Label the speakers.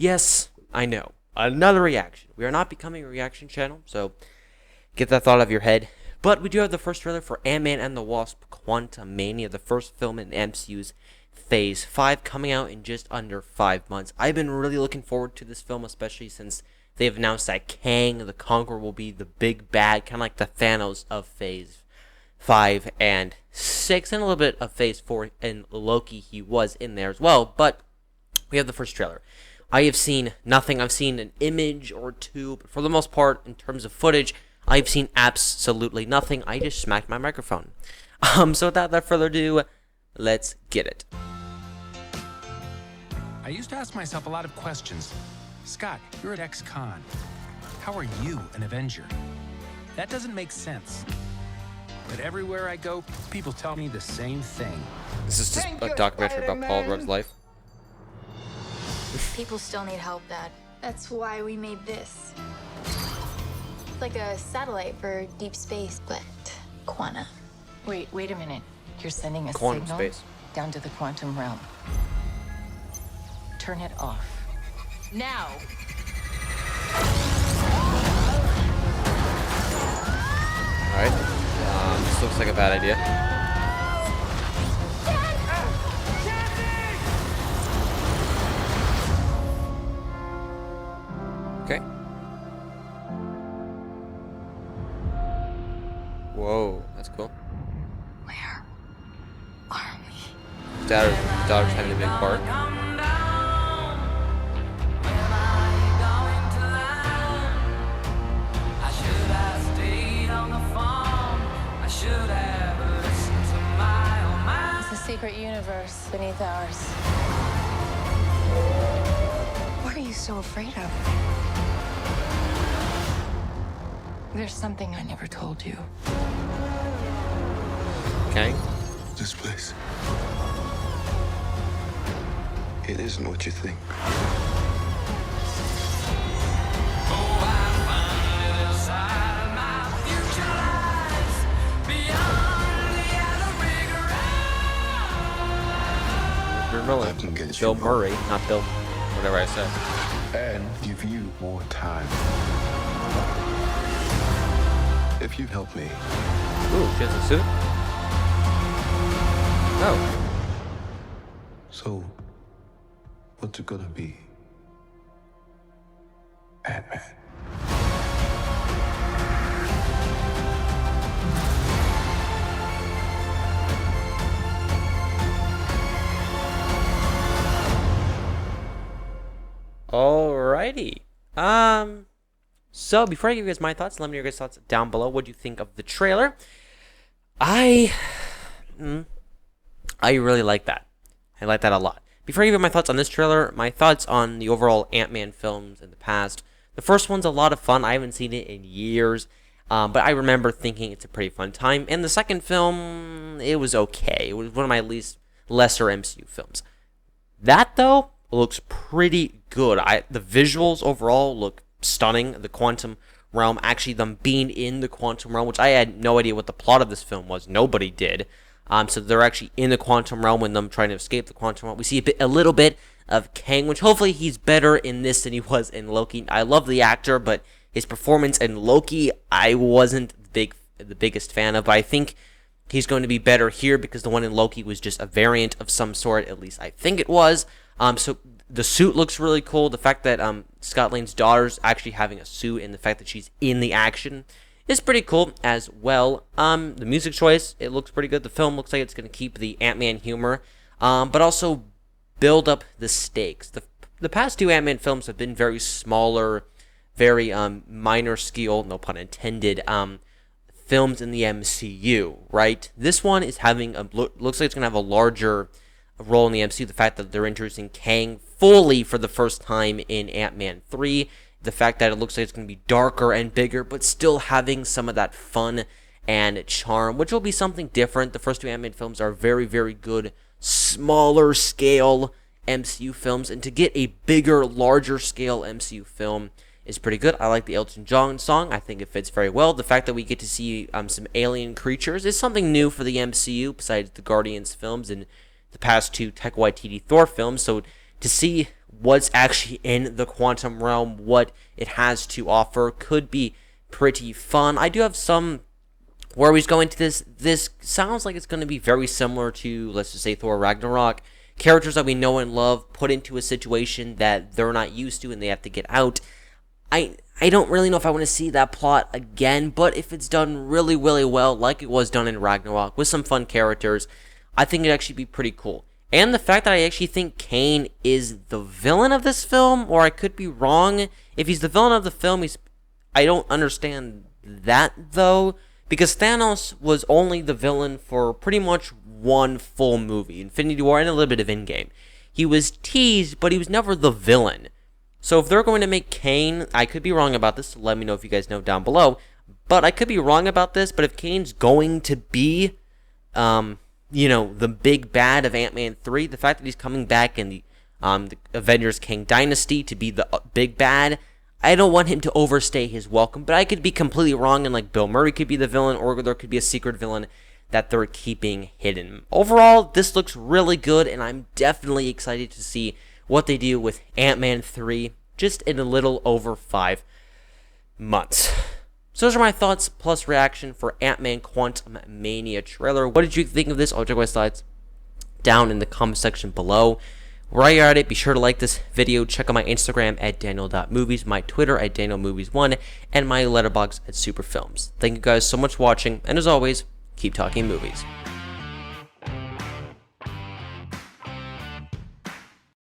Speaker 1: Yes, I know. Another reaction. We are not becoming a reaction channel, so get that thought out of your head. But we do have the first trailer for Ant-Man and the Wasp: Quantumania, the first film in MCU's Phase 5, coming out in just under 5 months. I've been really looking forward to this film, especially since they've announced that Kang the Conqueror will be the big bad, kind of like the Thanos of Phase 5 and 6, and a little bit of Phase 4, and Loki, he was in there as well. But we have the first trailer. I have seen nothing. I've seen an image or two, but for the most part, in terms of footage, I've seen absolutely nothing. I just smacked my microphone. So without further ado, let's get it.
Speaker 2: I used to ask myself a lot of questions. Scott, you're at ex-con. How are you an Avenger? That doesn't make sense. But everywhere I go, people tell me the same thing.
Speaker 1: This is just a documentary about Paul Rudd's life.
Speaker 3: People still need help, Dad.
Speaker 4: That's why we made this.
Speaker 3: It's like a satellite for deep space, but quanta.
Speaker 5: Wait a minute. You're sending a
Speaker 1: Quantum
Speaker 5: signal
Speaker 1: space.
Speaker 5: down to the quantum realm. Turn it off. Now!
Speaker 1: Alright. This looks like a bad idea. Okay. Whoa, that's cool.
Speaker 3: Where are we?
Speaker 1: Daughter's having a big part.
Speaker 5: It's a secret universe beneath ours.
Speaker 3: What are you so afraid of?
Speaker 5: There's something I never told you.
Speaker 1: Okay.
Speaker 6: This place. It isn't what you think.
Speaker 1: Miller. Bill Murray, not Bill, whatever I said.
Speaker 6: And give you more time. If you help me.
Speaker 1: Ooh, she has a suit? Oh.
Speaker 6: So, what's it gonna be? Ant-Man.
Speaker 1: Alrighty. So before I give you guys my thoughts, let me know your guys' thoughts down below. What do you think of the trailer? I really like that. I like that a lot. Before I give you my thoughts on this trailer, my thoughts on the overall Ant-Man films in the past. The first one's a lot of fun. I haven't seen it in years, but I remember thinking it's a pretty fun time. And the second film, it was okay. It was one of my lesser MCU films. That, though, looks pretty good. The visuals overall look stunning. The quantum realm, actually them being in the quantum realm, which I had no idea what the plot of this film was. Nobody did. So they're actually in the quantum realm and them trying to escape the quantum realm. We see a little bit of Kang, which hopefully he's better in this than he was in Loki. I love the actor, but his performance in Loki, I wasn't the biggest fan of. But I think he's going to be better here because the one in Loki was just a variant of some sort. At least I think it was. So the suit looks really cool. The fact that Scott Lang's daughter's actually having a suit and the fact that she's in the action is pretty cool as well. The music choice, it looks pretty good. The film looks like it's going to keep the Ant-Man humor, but also build up the stakes. The past two Ant-Man films have been very smaller, very minor scale, no pun intended, films in the MCU, right? This one is having looks like it's going to have a larger role in the MCU. The fact that they're introducing Kang fully for the first time in Ant-Man 3. The fact that it looks like it's going to be darker and bigger, but still having some of that fun and charm, which will be something different. The first two Ant-Man films are very, very good, smaller scale MCU films, and to get a bigger, larger scale MCU film is pretty good. I like the Elton John song. I think it fits very well. The fact that we get to see some alien creatures is something new for the MCU, besides the Guardians films and the past two Taika Waititi Thor films. So to see what's actually in the quantum realm, what it has to offer, could be pretty fun. I do have some worries going to this. This sounds like it's going to be very similar to, let's just say, Thor Ragnarok. Characters that we know and love put into a situation that they're not used to and they have to get out. I don't really know if I want to see that plot again, but if it's done really, really well, like it was done in Ragnarok, with some fun characters, I think it'd actually be pretty cool. And the fact that I actually think Kang is the villain of this film, or I could be wrong. If he's the villain of the film, I don't understand that, though, because Thanos was only the villain for pretty much one full movie, Infinity War, and a little bit of Endgame. He was teased, but he was never the villain. So if they're going to make Kang, I could be wrong about this, so let me know if you guys know down below, but I could be wrong about this, but if Kang's going to be, the big bad of Ant-Man 3, the fact that he's coming back in the Avengers Kang Dynasty to be the big bad, I don't want him to overstay his welcome, but I could be completely wrong, and like Bill Murray could be the villain, or there could be a secret villain that they're keeping hidden. Overall, this looks really good, and I'm definitely excited to see what they do with Ant-Man 3 just in a little over 5 months. So those are my thoughts plus reaction for Ant-Man Quantumania trailer. What did you think of this? I'll check my slides down in the comment section below. While you're at it, be sure to like this video. Check out my Instagram at Daniel.movies, my Twitter at DanielMovies1, and my Letterboxd at Superfilms. Thank you guys so much for watching, and as always, keep talking movies.